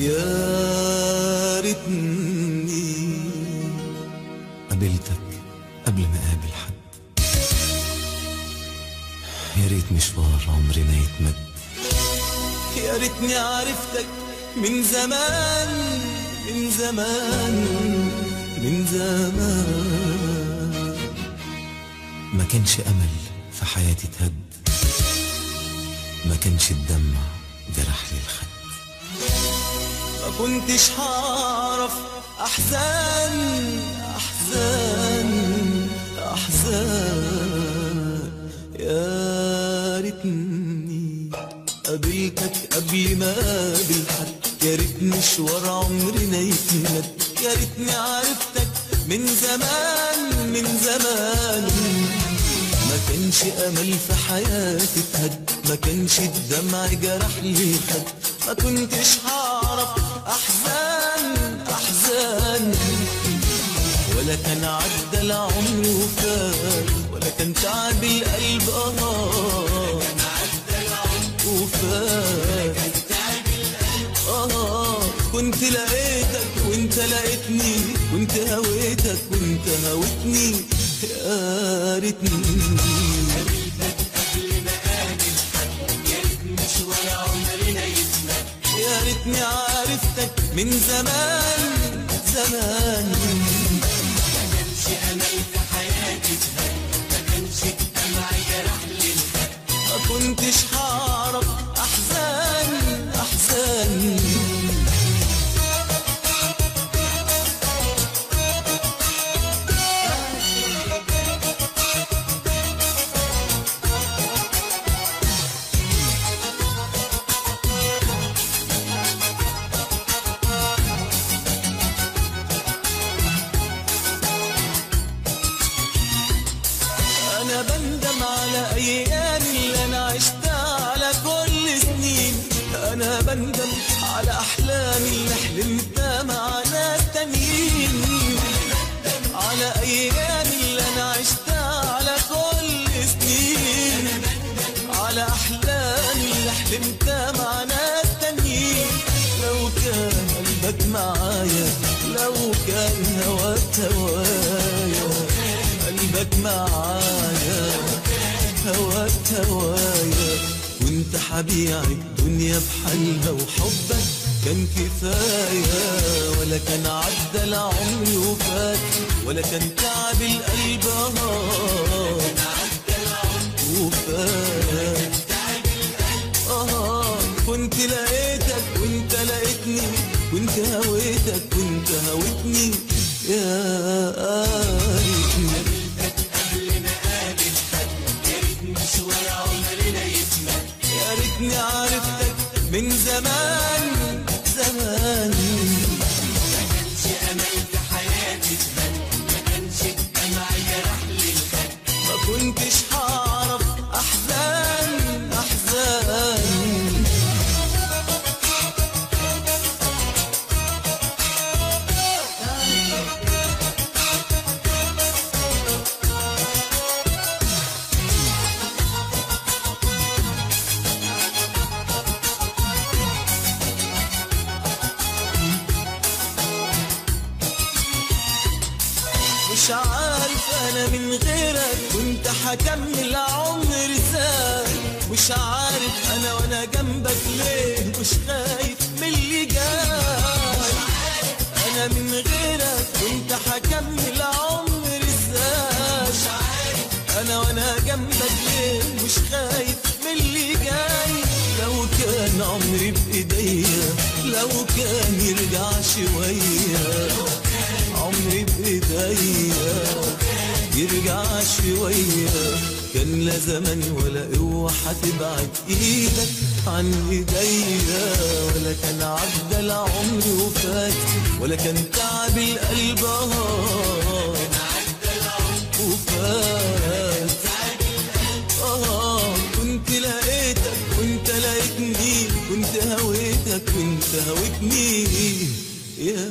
يا ريتني قابلتك قبل ما اقابل حد. يا ريت مشوار عمرنا يتمد. يا ريتني عرفتك من زمان من زمان من زمان. ما كانش امل في حياتي اتهد، ما كانش الدمع جرح لي الخد. ما كنتش هعرف احزان احزان احزان. يا ريتني قابلتك قبل ما اقابل حد. يا ريت مشوار عمرنا يتمد. يا ريتني عرفتك من زمان من زمان. ما كانش امل في حياتي اتهد، ما كانش الدمع جرح لي الخد. ما كنتش هعرف احزان احزان. ولا كان عدى العمر وفات، ولا كان تعب القلب وفات. كنت لقيتك وانت لقيتني، كنت هويتك وانت هويتني. يا ريتني قابلتك قبل ما اقابل حد. يا ريت مشوار عمرنا يتمد. يا ريتني عرفتك من زمان زمان. ما كانش امل في حياتي اتهد، ما كانش الدمع جرح لي الخد. ما كنتش هعرف احزان احزان. أنا بندم على أيام اللي أنا عشتها على كل سنين. أنا بندم على أحلامي اللي حلمتها مع ناس تانيين. على أيام اللي أنا عشتها على كل سنين. على أحلامي اللي حلمتها مع ناس تانيين. لو كان قلبك معايا، لو كان هواك هوايا، قلبك معايا هواك هوايا. وانت حبيع الدنيا بحالها، وحبك كان كفاية. ولا كان عدى العمر وفات، ولا كان تعب القلب وفات. كنت لقيتك وانت لقيتني، كنت هويتك وانت هويتني. يا ريتني يا ريتني عرفتك من زمان زمان. ما كانش امل في حياتي اتهد، ما كانش الدمع جرح لي الخد. ما كنتش هعرف احزان احزان. مش عارف انا من غيرك كنت هكمل عمر ازاي. مش عارف انا وانا جنبك ليه مش خايف من اللي جاي. انا من غيرك كنت هكمل عمر ازاي. انا وانا جنبك ليه مش خايف من اللي جاي. لو كان عمري بايديا، لو كان يرجع شويه. عمري بايديا يرجع شوية. كان لا زمن ولا قوة هتبعد ايدك عن ايديا. ولا كان عدى العمر وفات، ولا كان تعب القلب وفات. كنت لقيتك وانت لقيتني، كنت هويتك وانت هويتني. يا